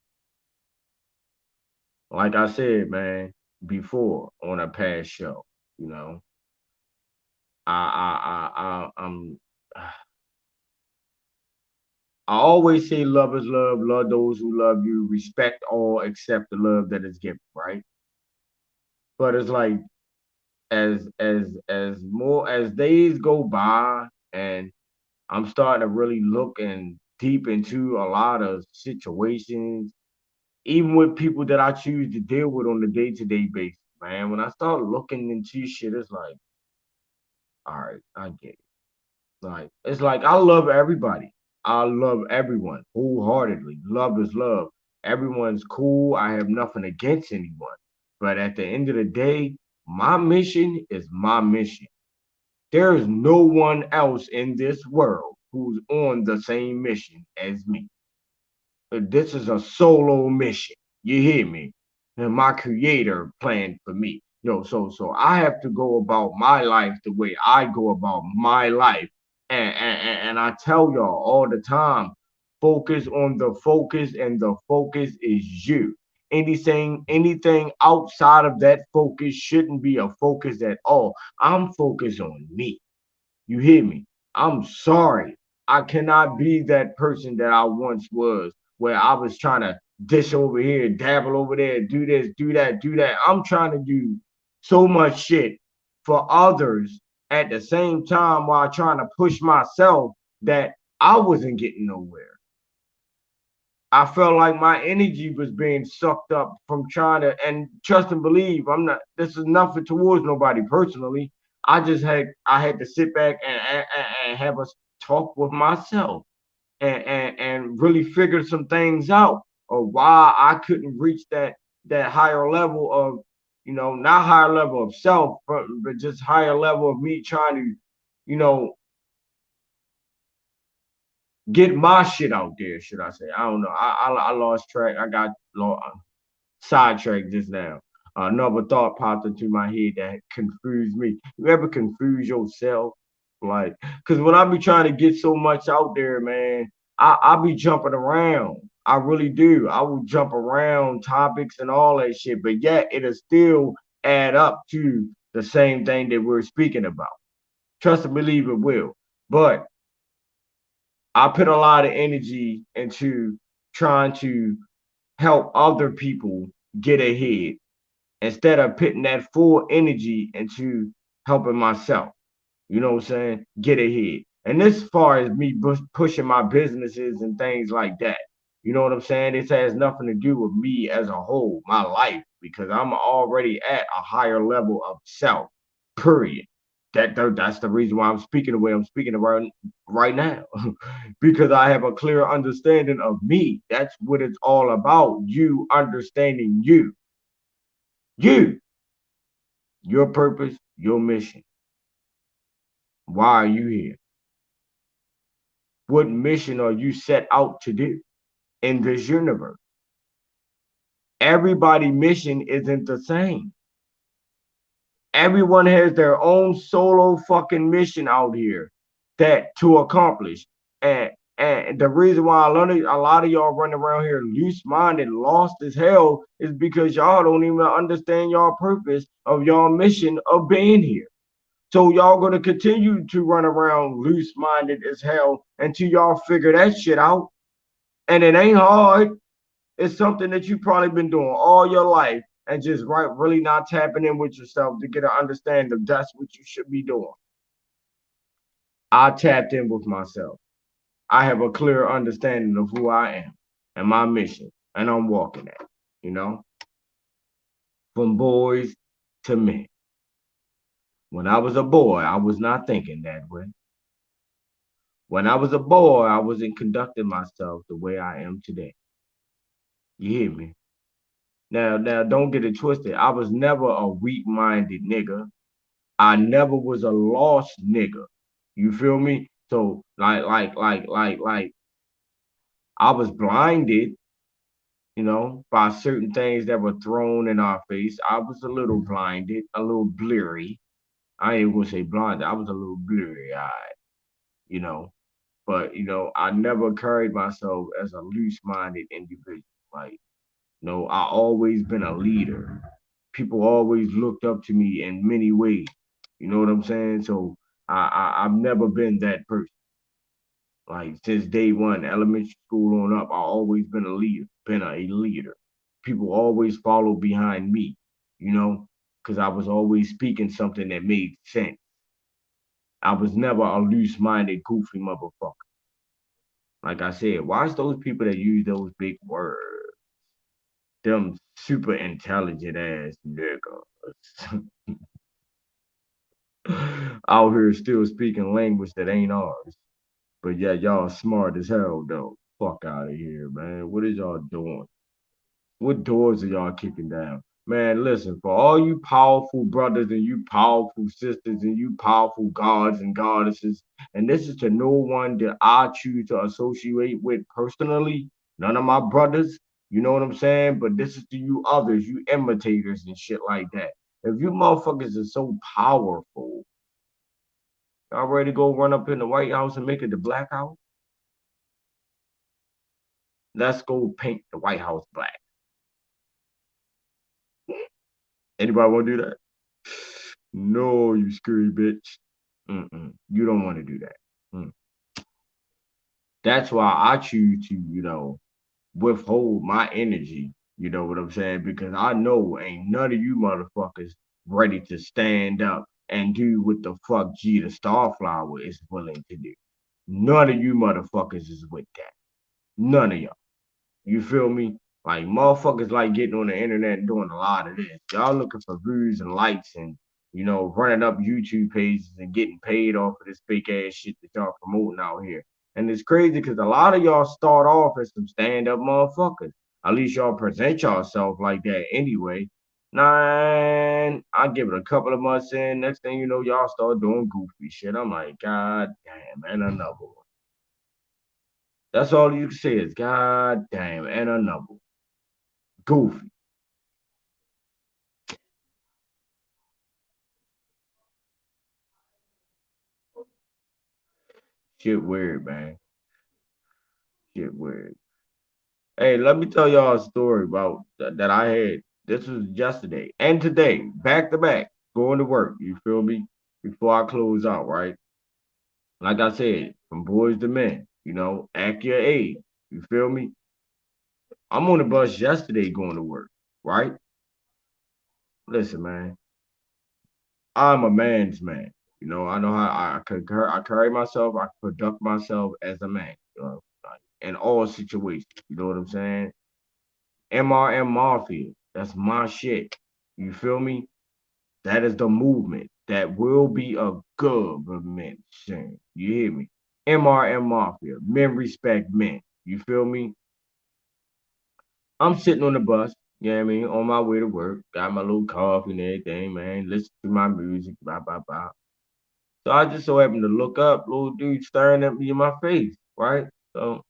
Like I said, man, before on a past show, you know, I'm I always say love is love, love those who love you, respect all except the love that is given, right? But it's like as more as days go by and I'm starting to really look and deep into a lot of situations, even with people that I choose to deal with on a day-to-day basis, man. When I start looking into shit, it's like, all right, I get it. Like it's like I love everybody. I love everyone wholeheartedly. Love is love. Everyone's cool. I have nothing against anyone. But at the end of the day, my mission is my mission. There is no one else in this world who's on the same mission as me. This is a solo mission. You hear me? And my creator planned for me. So I have to go about my life the way I go about my life. And I tell y'all all the time, focus on the focus, and the focus is you. Anything outside of that focus shouldn't be a focus at all. I'm focused on me. You hear me? I'm sorry. I cannot be that person that I once was, where I was trying to dish over here, dabble over there, do this, do that, do that. I'm trying to do so much shit for others at the same time while trying to push myself that I wasn't getting nowhere. I felt like my energy was being sucked up from trying to, and trust and believe, I'm not, this is nothing towards nobody personally. I had to sit back and have a talk with myself and really figure some things out of why I couldn't reach that higher level of, not higher level of self, but just higher level of me trying to, you know, get my shit out there, should I say. I don't know. I lost track. I got sidetracked just now. Another thought popped into my head that confused me. You ever confuse yourself? Like, because when I be trying to get so much out there, man, I be jumping around. I really do. I will jump around topics and all that shit, but yet it'll still add up to the same thing that we're speaking about. Trust and believe it will. But I put a lot of energy into trying to help other people get ahead instead of putting that full energy into helping myself. You know what I'm saying? Get ahead. And this far as me pushing my businesses and things like that. You know what I'm saying? This has nothing to do with me as a whole, my life, because I'm already at a higher level of self, period. That's the reason why I'm speaking the way I'm speaking right now, because I have a clear understanding of me. That's what it's all about. You understanding you, your purpose, your mission. Why are you here? What mission are you set out to do in this universe? Everybody's mission isn't the same. Everyone has their own solo fucking mission out here that to accomplish. And and the reason why a lot of y'all running around here loose minded, lost as hell, is because y'all don't even understand y'all purpose of y'all mission of being here. So y'all gonna continue to run around loose minded as hell until y'all figure that shit out. And it ain't hard. It's something that you probably been doing all your life and just really not tapping in with yourself to get an understanding of that's what you should be doing. I tapped in with myself. I have a clear understanding of who I am and my mission, and I'm walking at, you know, from boys to men. When I was a boy, I was not thinking that way. When I was a boy, I wasn't conducting myself the way I am today. You hear me? Now, don't get it twisted. I was never a weak-minded nigga. I never was a lost nigga. You feel me? So like I was blinded, by certain things that were thrown in our face. I was a little blinded, a little bleary. I ain't gonna say blinded. I was a little bleary eyed, you know. But I never carried myself as a loose-minded individual. Like, I always been a leader. People always looked up to me in many ways. You know what I'm saying? So I've never been that person. Like since day one, elementary school on up, I always been a leader. Been a leader. People always follow behind me. Because I was always speaking something that made sense. I was never a loose-minded, goofy motherfucker. Like I said, watch those people that use those big words. Them super intelligent ass niggas out here still speaking language that ain't ours. But yeah, y'all smart as hell though. Fuck out of here, man. What is y'all doing? What doors are y'all kicking down? Man, listen, for all you powerful brothers and you powerful sisters and you powerful gods and goddesses, and this is to no one that I choose to associate with personally, none of my brothers, you know what I'm saying? But this is to you others, you imitators and shit like that. If you motherfuckers are so powerful, y'all ready to go run up in the White House and make it the Black House? Let's go paint the White House black. Anybody want to do that? No, you screwy bitch. You don't want to do that. Mm. That's why I choose to, withhold my energy. You know what I'm saying? Because I know ain't none of you motherfuckers ready to stand up and do what the fuck G the Starflower is willing to do. None of you motherfuckers is with that. None of y'all. You feel me? Like motherfuckers like getting on the internet and doing a lot of this. Y'all looking for views and likes and running up YouTube pages and getting paid off of this fake ass shit that y'all promoting out here. And it's crazy because a lot of y'all start off as some stand-up motherfuckers. At least y'all present yourself like that anyway. Nine, I give it a couple of months in. Next thing you know, y'all start doing goofy shit. I'm like, God damn, and another one. That's all you can say is God damn and another one. Goofy. Shit weird, man. Shit weird. Hey, let me tell y'all a story about that I had. This was yesterday and today, back to back, going to work. You feel me? Before I close out, right? Like I said, from boys to men, act your age. You feel me? I'm on the bus yesterday going to work, right? Listen, man, I'm a man's man. You know, I know how I carry myself, I conduct myself as a man, like, in all situations. You know what I'm saying? MRM Mafia, that's my shit. You feel me? That is the movement that will be a government soon. You hear me? MRM Mafia, men respect men. You feel me? I'm sitting on the bus, you know what I mean, on my way to work, got my little coffee and everything, man, listen to my music, blah, blah, blah. So I just so happened to look up, little dude staring at me in my face, right? So,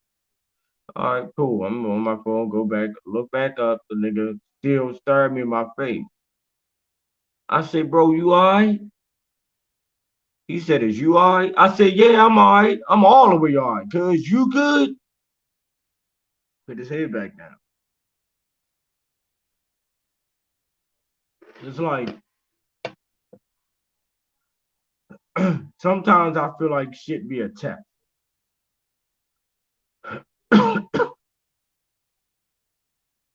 all right, cool. I'm on my phone, go back, look back up, the nigga still staring me in my face. I say, bro, you all right? He said, is you all right? I said, yeah, I'm all right. I'm all the way all right. Cause you good? Put his head back down. It's like, sometimes I feel like shit be a test.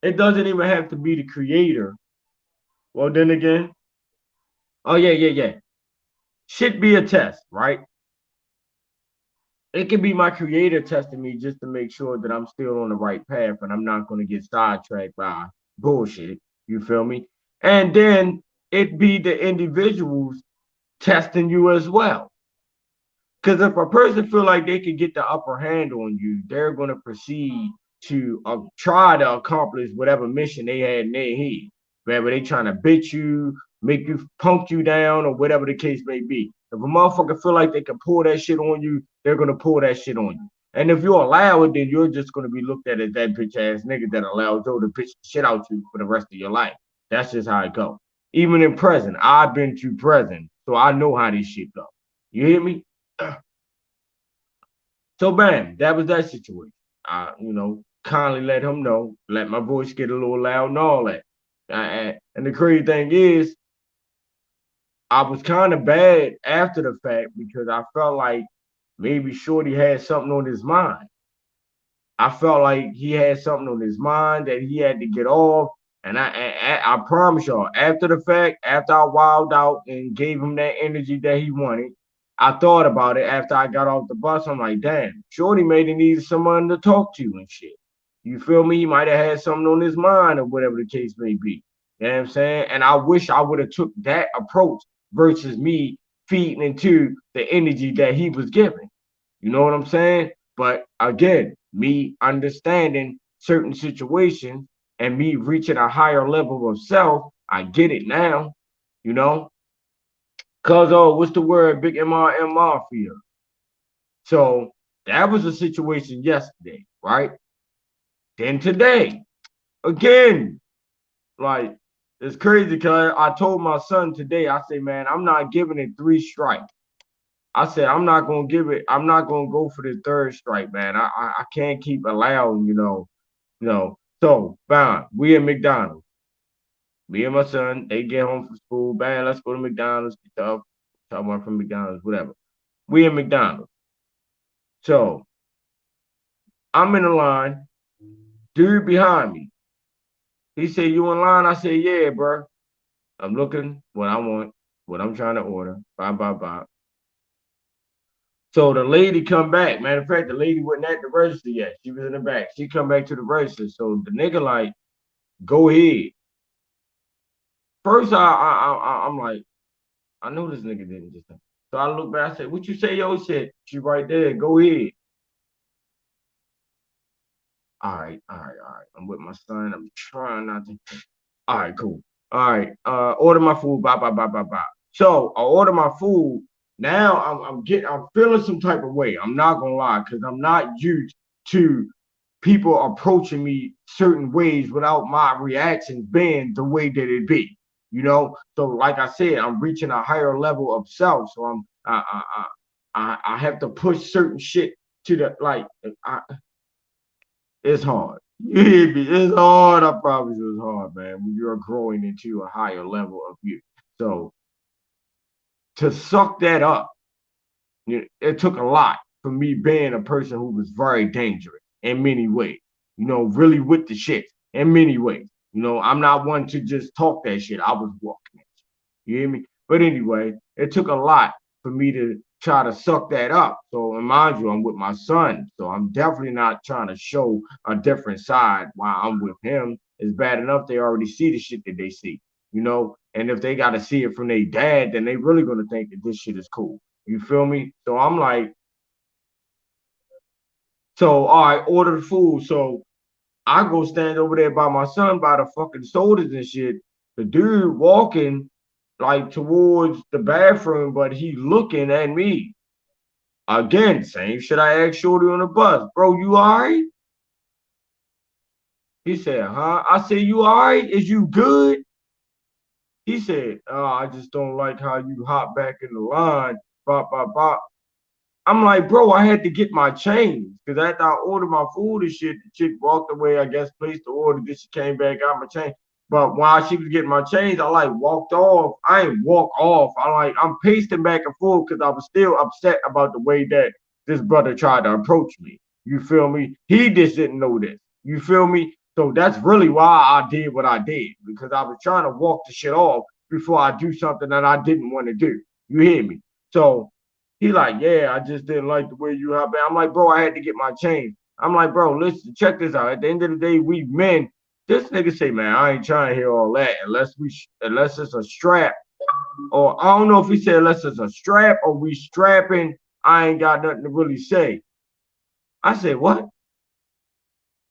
It doesn't even have to be the creator. Well, then again, oh yeah. Shit be a test, right? It can be my creator testing me just to make sure that I'm still on the right path and I'm not going to get sidetracked by bullshit. You feel me? And then it be the individuals testing you as well. Because if a person feel like they can get the upper hand on you, they're going to proceed to try to accomplish whatever mission they had in their head. Whether they trying to bitch you, make you punk you down, or whatever the case may be. If a motherfucker feel like they can pull that shit on you, they're going to pull that shit on you. And if you allow it, then you're just going to be looked at as that bitch ass nigga that allows Joe to bitch the shit out you for the rest of your life. That's just how it go. Even in prison, I've been to prison, so I know how this shit go. You hear me? So bam, that was that situation. I, kindly let him know, let my voice get a little loud and all that. And the crazy thing is, I was kind of bad after the fact because I felt like maybe Shorty had something on his mind. I felt like he had something on his mind that he had to get off. And I promise y'all, after the fact, after I wilded out and gave him that energy that he wanted, I thought about it after I got off the bus. I'm like, damn, Shorty made it need someone to talk to and shit. You feel me? He might have had something on his mind or whatever the case may be. You know what I'm saying? And I wish I would have took that approach versus me feeding into the energy that he was giving. You know what I'm saying? But again, me understanding certain situations and me reaching a higher level of self, I get it now, you know? Cause what's the word? Big MRM Mafia. So that was a situation yesterday, right? Then today, again, like it's crazy because I told my son today, I say, man, I'm not giving it 3 strikes. I said, I'm not gonna give it, I'm not gonna go for the 3rd strike, man. I can't keep allowing, So fine, we in McDonald's. Me and my son, they get home from school, bang, let's go to McDonald's, get up, someone from McDonald's, whatever. We in McDonald's. So I'm in the line, dude behind me. He said, you in line? I said, yeah, bro. I'm looking what I want, what I'm trying to order. Bye, bye, bye. So the lady come back. Matter of fact, the lady wasn't at the register yet. She was in the back. She come back to the register. So the nigga like, go ahead. First, I'm like, I know this nigga didn't just. So I look back. I said, what you say, yo? He said, she right there. Go ahead. All right. I'm with my son. I'm trying not to. All right, cool. All right. Order my food. Bye, bye, bye, bye, bye. So I order my food. Now I'm feeling some type of way. I'm not gonna lie, because I'm not used to people approaching me certain ways without my reactions being the way that it be. So like I said, I'm reaching a higher level of self. So I have to push certain shit to the like. It's hard. You hear me? It's hard. I promise you, it's hard, man. When you're growing into a higher level of you. So to suck that up, it took a lot for me being a person who was very dangerous in many ways. Really with the shit in many ways. I'm not one to just talk that shit. I was walking it. You hear me? But anyway, it took a lot for me to try to suck that up. So, and mind you, I'm with my son, so I'm definitely not trying to show a different side while I'm with him. It's bad enough they already see the shit that they see, you know. And if they got to see it from their dad, then they really gonna think that this shit is cool. You feel me? So I'm like, so all right, order the food. So I go stand over there by my son by the fucking sodas and shit. The dude walking like towards the bathroom, but he looking at me. Again, same shit I asked Shorty on the bus. Bro, you all right? He said, huh? I said, you all right? Is you good? He said, oh, I just don't like how you hop back in the line. Bop, bop, bop. I'm like, bro, I had to get my change. Because after I ordered my food and shit, the chick walked away, I guess, placed the order. Then she came back, got my change. But while she was getting my change, I like walked off. I ain't walk off. I'm pacing back and forth because I was still upset about the way that this brother tried to approach me. You feel me? He just didn't know this. You feel me? So that's really why I did what I did, because I was trying to walk the shit off before I do something that I didn't want to do. You hear me? So he like, yeah, I just didn't like the way you hop in. I'm like, bro, I had to get my change. I'm like, bro, listen, check this out. At the end of the day, we men. This nigga say, man, I ain't trying to hear all that unless it's a strap, or I don't know if he said unless it's a strap or we strapping. I ain't got nothing to really say. I said, what?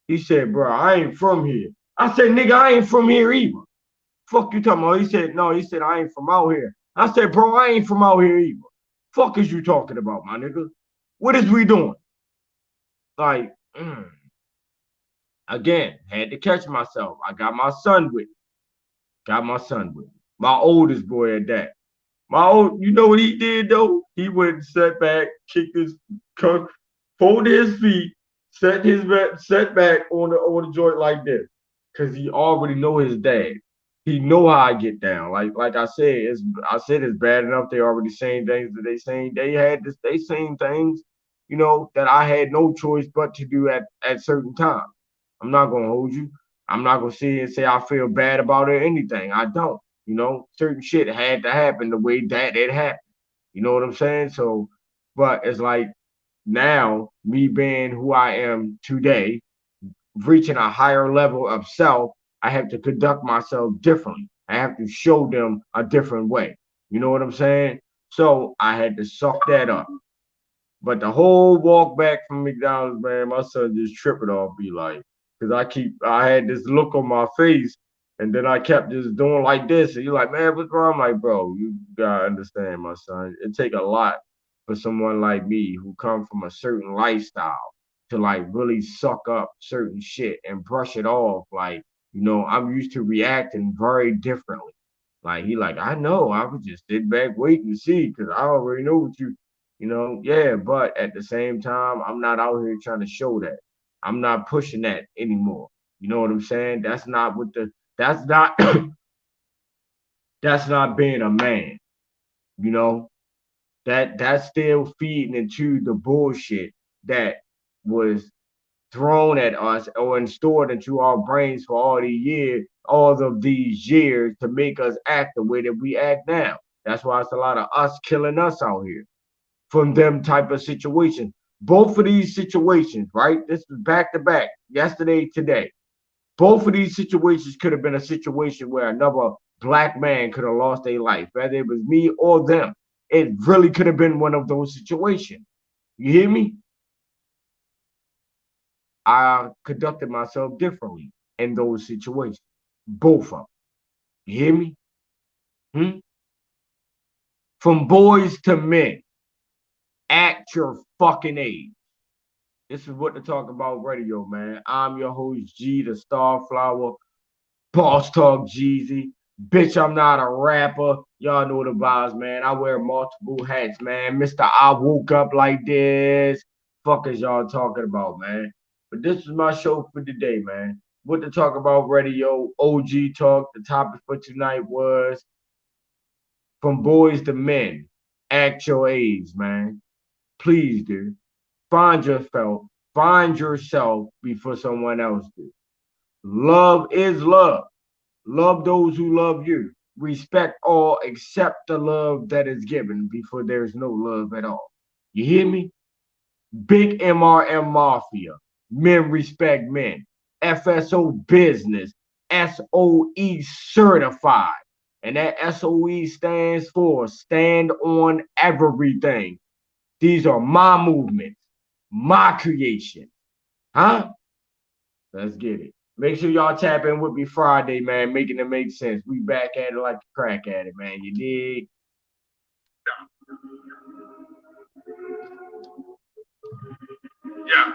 He said, bro, I ain't from here. I said, nigga, I ain't from here either. Fuck you talking about? He said, no, he said, I ain't from out here. I said, bro, I ain't from out here either. Fuck is you talking about, my nigga? What is we doing? Like, again, had to catch myself. I got my son with me. Got my son with me. My oldest boy at that. You know what he did though? He went and sat back, kicked his, folded his feet, set back on the joint like this, cause he already know his dad. He know how I get down. Like I said, it's bad enough they already saying things that they saying. They saying things, you know, that I had no choice but to do at certain times. I'm not gonna hold you. I'm not gonna sit here and say I feel bad about it or anything. I don't. You know, certain shit had to happen the way that it happened. You know what I'm saying? So, but it's like now, me being who I am today, reaching a higher level of self, I have to conduct myself differently. I have to show them a different way. You know what I'm saying? So I had to suck that up. But the whole walk back from McDonald's, man, my son just tripping off me like, because I had this look on my face, and then I kept just doing like this. And you're like, man, what's wrong? I'm like, bro, you gotta understand, my son. It take a lot for someone like me who come from a certain lifestyle to like really suck up certain shit and brush it off. Like, you know, I'm used to reacting very differently. Like he like, I know, I was just sit back waiting to see because I already know what you know, yeah, but at the same time, I'm not out here trying to show that. I'm not pushing that anymore. You know what I'm saying? That's not that's not being a man, you know? That's still feeding into the bullshit that was thrown at us or installed into our brains for all of these years to make us act the way that we act now. That's why it's a lot of us killing us out here from them type of situations. Both of these situations, right? This is back to back, yesterday, today. Both of these situations could have been a situation where another black man could have lost their life, whether it was me or them. It really could have been one of those situations. You hear me? I conducted myself differently in those situations. Both of them. You hear me? Hmm? From boys to men, at your fucking age. This is what to talk about radio, man. I'm your host, G, the Starflower, Boss Talk Jeezy. Bitch, I'm not a rapper. Y'all know the vibes, man. I wear multiple hats, man. Mr. I woke up like this. Fuck is y'all talking about, man? But this is my show for today, man. What to talk about radio, OG talk. The topic for tonight was from boys to men. At your age, man. Please do. Find yourself before someone else do. Love is love. Love those who love you. respect all except the love that is given before there's no love at all. You hear me? Big MRM Mafia, men respect men, FSO business, SOE certified. And that SOE stands for stand on everything. These are my movements, my creation. Huh? Let's get it. Make sure y'all tap in with me Friday, man, making it make sense. We back at it like a crack at it, man. You dig? Yeah.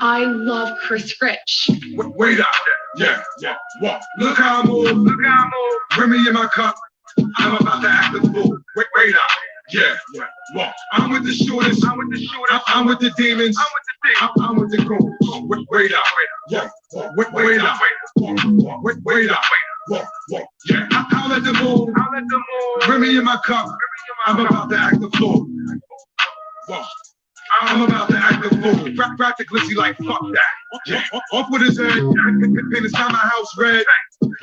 I love Chris Rich. Wait up. Yeah. Walk. Look how I move. Bring me in my cup. I'm about to act a fool. Wait up. Yeah. Walk. I'm with the shooters. I'm with the demons. I'm with the goons. Wait up. Yeah. Wait up. Wait up. Walk. Yeah. I'll let them move. Bring me in my cup. I'm about to act a fool. Walk. I'm about to act a fool. Practically like fuck that. Yeah. Off with his head. Paint his my house red.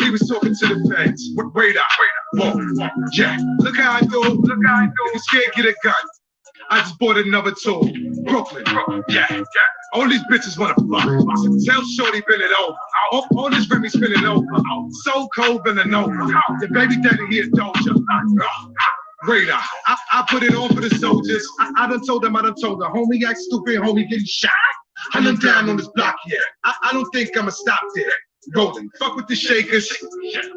He was talking to the feds. Wait up. Whoa. Yeah. Look how I do. If you're scared, get a gun. I just bought another tool. Brooklyn. Yeah. All these bitches wanna fuck. Tell Shorty bend it over. All this Remy spinning over. So cold bending over. The baby daddy here Doja. Radar. I put it on for the soldiers. I done told them. Homie act stupid, homie getting shot. I done down on this block here. I don't think I'ma stop there. Rolling. Fuck with the shakers.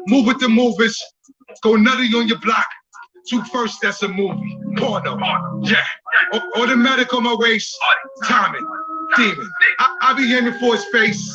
Move with the movers. Go nutty on your block. 2 first, that's a movie. Porno. Yeah. Automatic on my waist. Timing. Demon. I be aiming for his face.